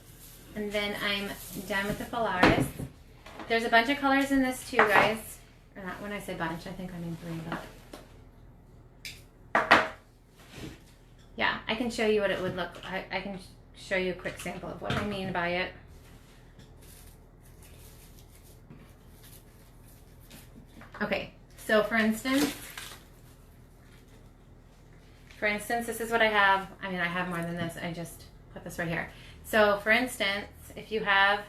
Speaker 1: and then I'm done with the flowers. There's a bunch of colors in this too, guys. Or not, when I say bunch, I think I mean 3, but yeah, I can show you what it would look like. I can show you a quick sample of what I mean by it. Okay, so for instance, this is what I have. I mean, I have more than this. I just put this right here. So for instance, if you have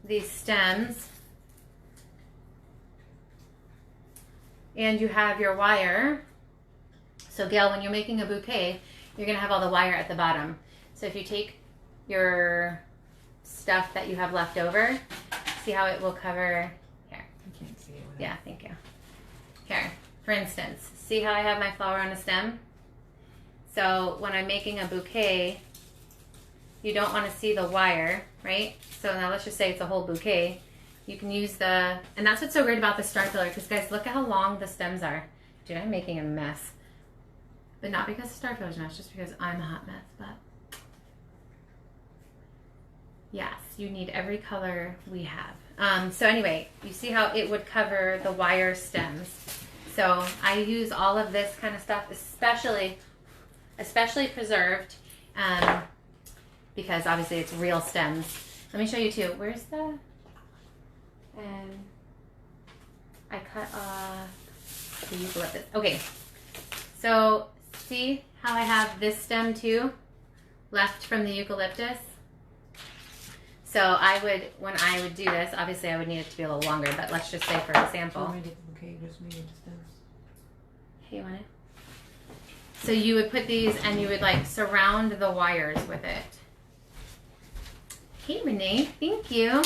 Speaker 1: these stems and you have your wire, so Gail, when you're making a bouquet, you're gonna have all the wire at the bottom. So if you take your stuff that you have left over, see how it will cover, here.
Speaker 2: I can't see it.
Speaker 1: Yeah, thank you. Here, for instance, see how I have my flower on a stem? So when I'm making a bouquet, you don't want to see the wire, right? So now let's just say it's a whole bouquet. You can use the, and that's what's so great about the star filler, because guys, look at how long the stems are. Dude, I'm making a mess. But not because the star filler's a mess, just because I'm a hot mess, but yes, you need every color we have. So anyway, you see how it would cover the wire stems. So I use all of this kind of stuff, especially preserved, because obviously it's real stems. Let me show you too. Where's the, I cut off the eucalyptus. Okay, so see how I have this stem too, left from the eucalyptus? So I would, when I would do this, obviously I would need it to be a little longer, but let's just say for example.
Speaker 2: Okay, just me and stems.
Speaker 1: Hey, you want it? So you would put these and you would like surround the wires with it. Hey Renee, thank you.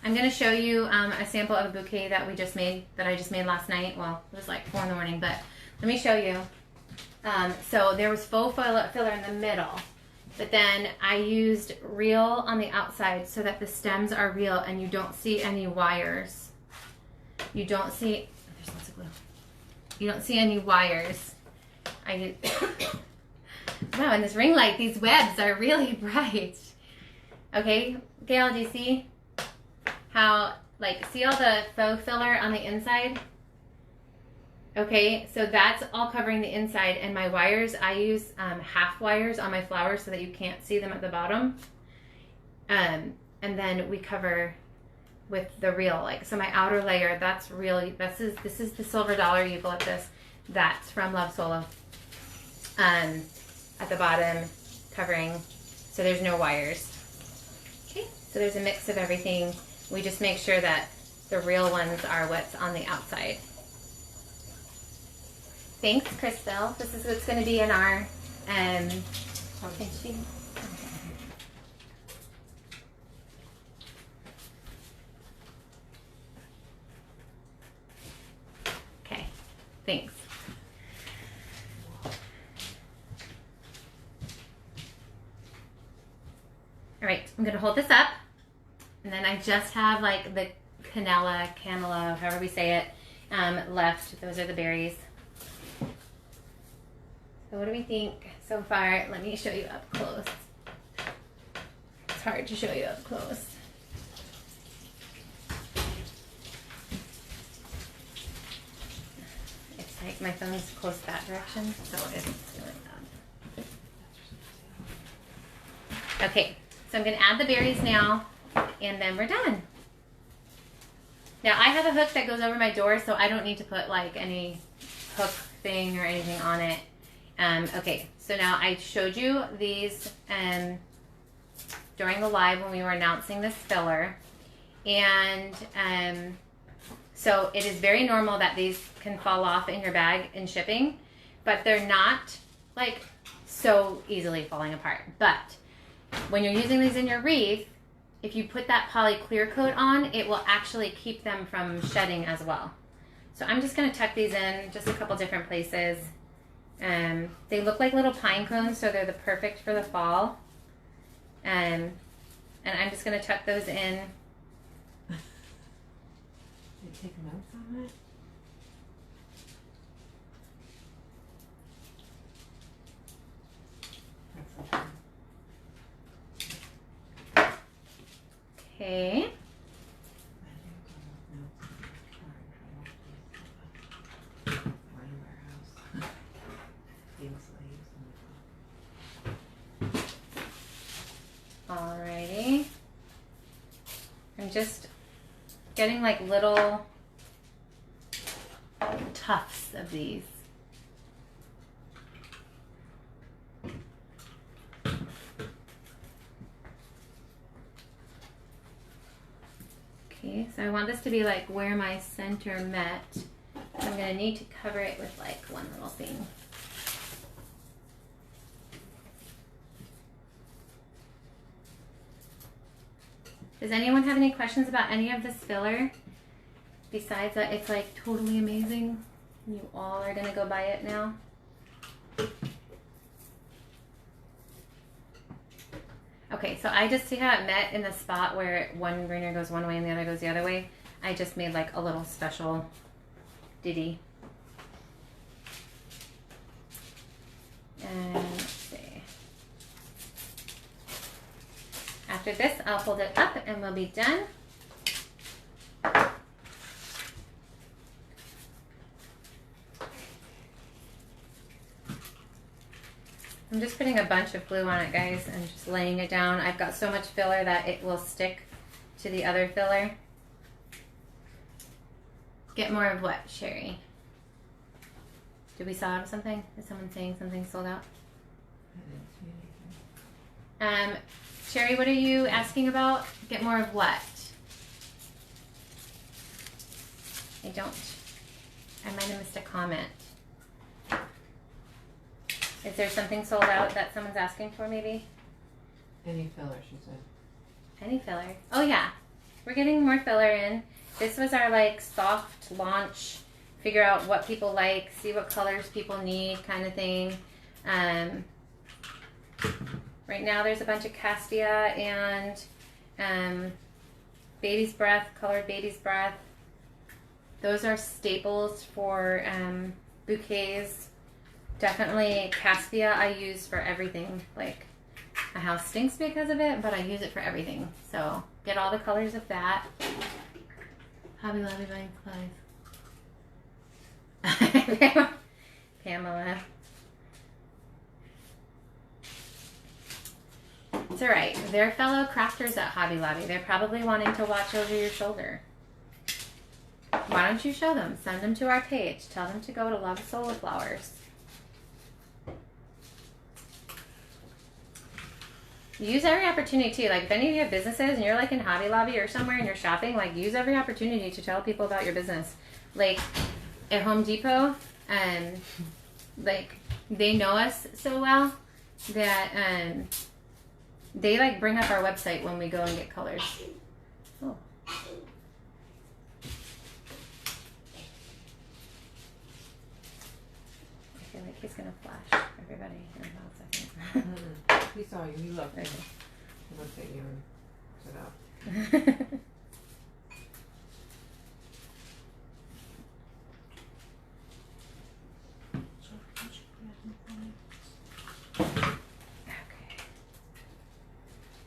Speaker 1: I'm gonna show you a sample of a bouquet that I just made last night. Well, it was like 4 in the morning, but let me show you. So there was faux filler in the middle, but then I used real on the outside so that the stems are real and you don't see any wires. You don't see, there's lots of glue. You don't see any wires. Wow, and this ring light, these webs are really bright. Okay, Gail, do you see how, like, see all the faux filler on the inside? Okay, so that's all covering the inside, and my wires, I use half wires on my flowers so that you can't see them at the bottom. And then we cover with the real, like, so my outer layer, that's really, this is the silver dollar eucalyptus. That's from Love Solo. At the bottom, covering, so there's no wires. Okay, so there's a mix of everything. We just make sure that the real ones are what's on the outside. Thanks, Crystal. This is what's going to be in our, okay, thanks. All right, I'm going to hold this up, and then I just have like the canela, however we say it, left. Those are the berries. So what do we think so far? Let me show you up close. It's hard to show you up close. It's like my phone's close that direction, so it's really bad. Okay, so I'm going to add the berries now, and then we're done. Now I have a hook that goes over my door, so I don't need to put like any hook thing or anything on it. Okay, so now I showed you these during the live when we were announcing this filler, and so it is very normal that these can fall off in your bag in shipping, but they're not like so easily falling apart. But when you're using these in your wreath, if you put that poly clear coat on, it will actually keep them from shedding as well. So I'm just going to tuck these in just a couple different places. They look like little pine cones, so they're the perfect for the fall. And I'm just going to tuck those in.
Speaker 2: Did you take notes on that?
Speaker 1: Okay. Alrighty. I'm just getting like little tufts of these. Okay, so I want this to be like where my center met. I'm gonna need to cover it with like one little thing. Does anyone have any questions about any of this filler? Besides that it's like totally amazing. You all are gonna go buy it now. Okay, so I just see how it met in the spot where one ringer goes one way and the other goes the other way. I just made like a little special ditty. And let's see. After this, I'll hold it up and we'll be done. I'm just putting a bunch of glue on it, guys, and just laying it down. I've got so much filler that it will stick to the other filler. Get more of what, Sherry? Did we sell out of something? Is someone saying something sold out? Sherry, what are you asking about? Get more of what? I might have missed a comment. Is there something sold out that someone's asking for, maybe?
Speaker 2: Any filler, she said.
Speaker 1: Any filler. Oh, yeah. We're getting more filler in. This was our, like, soft launch, figure out what people like, see what colors people need kind of thing. Right now there's a bunch of cassia and baby's breath, colored baby's breath. Those are staples for bouquets. Definitely cassia I use for everything. Like, my house stinks because of it, but I use it for everything. So get all the colors of that. Hobby Lobby buying supplies. Pamela. It's alright. They're fellow crafters at Hobby Lobby. They're probably wanting to watch over your shoulder. Why don't you show them? Send them to our page. Tell them to go to Love Solar Flowers. Use every opportunity too. Like if any of you have businesses and you're like in Hobby Lobby or somewhere and you're shopping, like use every opportunity to tell people about your business. Like at Home Depot, like they know us so well that they like bring up our website when we go and get colors. Oh. I feel like he's gonna flash everybody in about a second.
Speaker 2: He saw you. He looked.
Speaker 1: Okay.
Speaker 2: He looked at you and stood up.
Speaker 1: Okay.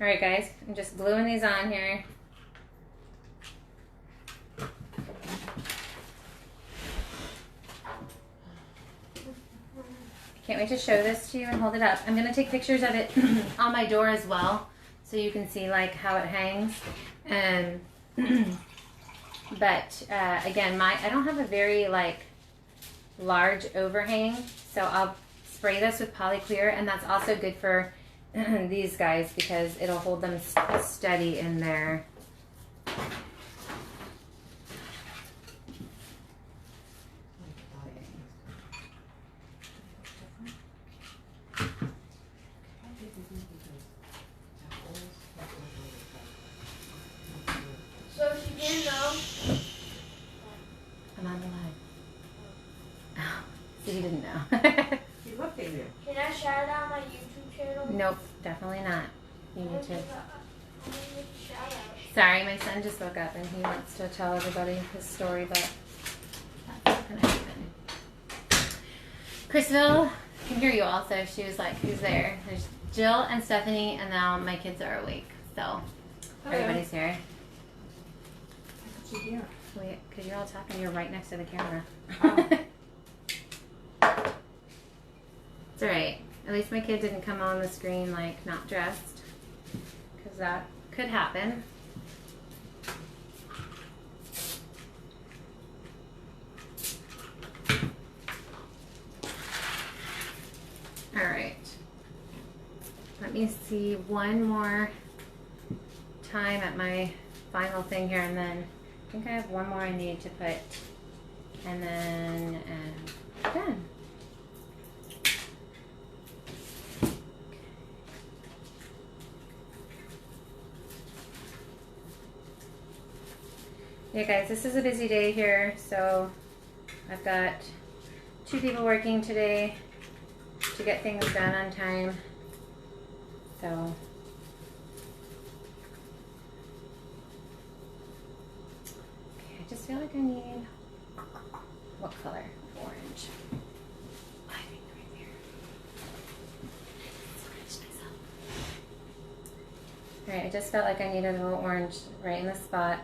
Speaker 1: All right, guys. I'm just gluing these on here. Can't wait to show this to you and hold it up. I'm going to take pictures of it on my door as well so you can see like how it hangs. But again, I don't have a very like large overhang, so I'll spray this with polyclear, and that's also good for these guys because it'll hold them steady in there. definitely not. You need to. Sorry, my son just woke up and he wants to tell everybody his story, but that's not gonna happen. Chrisville can hear you also. She was like, who's there? There's Jill and Stephanie, and now my kids are awake. So everybody's here.
Speaker 2: What's you here?
Speaker 1: Wait, because you're all talking, you're right next to the camera.
Speaker 2: Oh.
Speaker 1: It's alright. At least my kid didn't come on the screen like not dressed, because that could happen. Alright. Let me see one more time at my final thing here, and then I think I have one more I need to put, and then done. Yeah, guys, this is a busy day here, so I've got 2 people working today to get things done on time. So okay, I just feel like I need what color? Orange. I think right there. Scratch myself. Alright, I just felt like I needed a little orange right in the spot.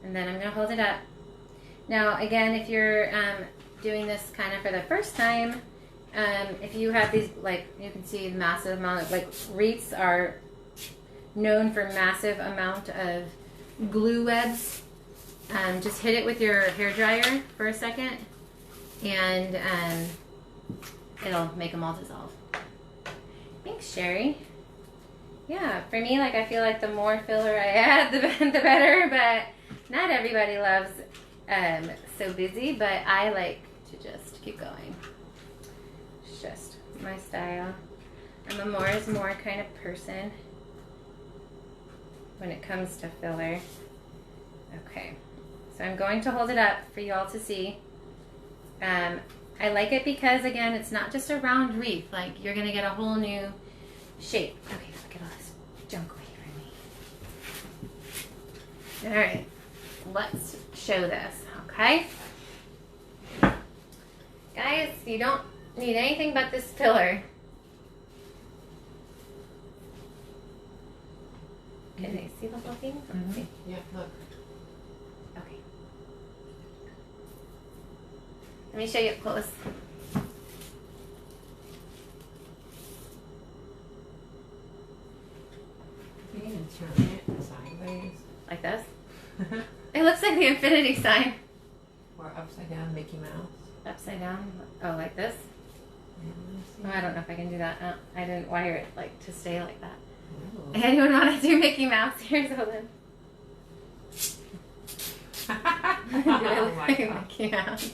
Speaker 1: And then I'm going to hold it up. Now, again, if you're doing this kind of for the first time, if you have these, like, you can see massive amount of, like, wreaths are known for massive amount of glue webs. Just hit it with your hair dryer for a second, and it'll make them all dissolve. Thanks, Sherry. Yeah, for me, like, I feel like the more filler I add, the better, but not everybody loves so busy, but I like to just keep going. It's just my style. I'm a more is more kind of person when it comes to filler. Okay, so I'm going to hold it up for you all to see. I like it because, again, it's not just a round wreath. Like, you're going to get a whole new shape. Okay, look at all this junk away from me. All right, let's show this, okay? Guys, you don't need anything but this filler. Can they see the whole thing? Let's see.
Speaker 2: Yeah, look.
Speaker 1: Okay. Let me show you up close.
Speaker 2: You can turn it sideways.
Speaker 1: Like this? It looks like the infinity sign.
Speaker 2: Or upside down, Mickey Mouse.
Speaker 1: Upside down? Oh, like this?
Speaker 2: Yeah,
Speaker 1: Oh, I don't know if I can do that. I didn't wire it like to stay like that.
Speaker 2: Ooh.
Speaker 1: Anyone want to do Mickey Mouse? Here's Olin.
Speaker 2: Oh my God.
Speaker 1: Mickey Mouse.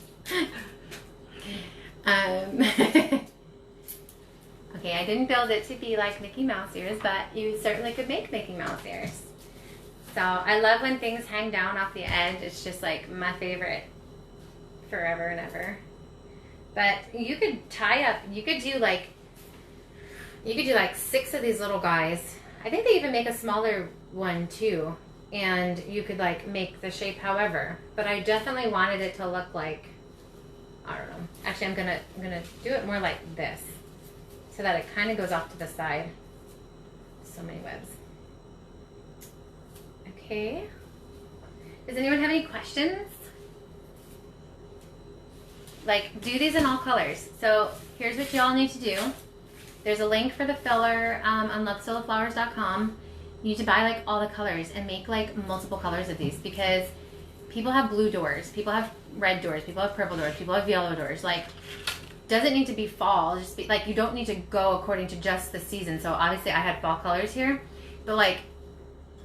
Speaker 1: Okay, I didn't build it to be like Mickey Mouse ears, but you certainly could make Mickey Mouse ears. So I love when things hang down off the end. It's just like my favorite forever and ever. But you could tie up, you could do like 6 of these little guys. I think they even make a smaller one too. And you could like make the shape however. But I definitely wanted it to look like, I don't know. Actually, I'm gonna do it more like this, so that it kind of goes off to the side. So many webs. Okay. Does anyone have any questions? Like, do these in all colors. So here's what y'all need to do. There's a link for the filler on lovestilloflowers.com. You need to buy like all the colors and make like multiple colors of these, because people have blue doors, people have red doors, people have purple doors, people have yellow doors. Like, doesn't need to be fall. Just be like, you don't need to go according to just the season. So obviously I had fall colors here, but like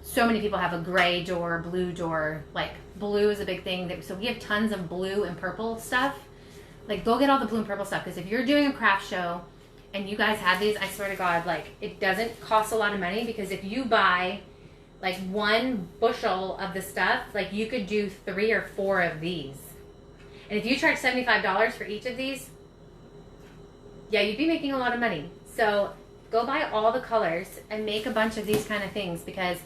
Speaker 1: so many people have a gray door, blue door. Like blue is a big thing. So we have tons of blue and purple stuff. Like, go get all the blue and purple stuff, because if you're doing a craft show and you guys have these, I swear to God, like, it doesn't cost a lot of money, because if you buy like 1 bushel of the stuff, like, you could do 3 or 4 of these. And if you charge $75 for each of these, yeah, you'd be making a lot of money. So go buy all the colors and make a bunch of these kind of things, because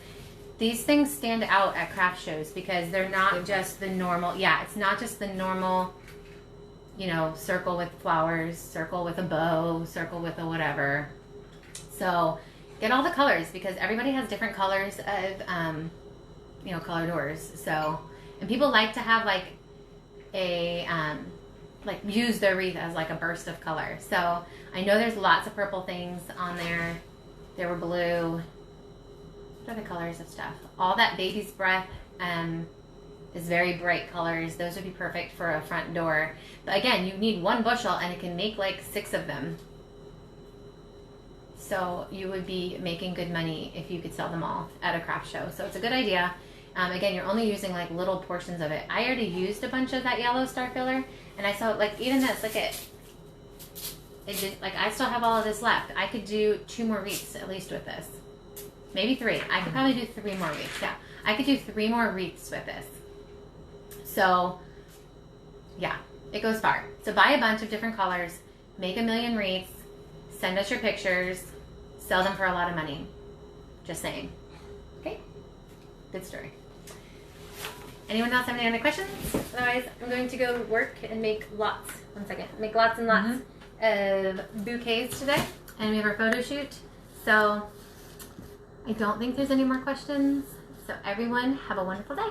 Speaker 1: these things stand out at craft shows because they're not just the normal, it's not just the normal, you know, circle with flowers, circle with a bow, circle with a whatever. So get all the colors because everybody has different colors of, you know, color doors. So, and people like to have like a, like use their wreath as like a burst of color. So I know there's lots of purple things on there. There were blue. What are the colors of stuff? All that baby's breath is very bright colors. Those would be perfect for a front door. But again, you need one bushel and it can make like 6 of them. So you would be making good money if you could sell them all at a craft show. So it's a good idea. Again, you're only using like little portions of it. I already used a bunch of that yellow star filler, and I saw like even this, look at it did, like I still have all of this left. I could do 2 more wreaths at least with this. Maybe 3. I could probably do 3 more wreaths. Yeah, I could do 3 more wreaths with this. So yeah, it goes far. So buy a bunch of different colors, make 1,000,000 wreaths, send us your pictures, sell them for a lot of money. Just saying. Okay, good story. Anyone else have any other questions? Otherwise, I'm going to go work and make lots. One second. Make lots and lots of bouquets today. And we have our photo shoot. So I don't think there's any more questions. So everyone, have a wonderful day.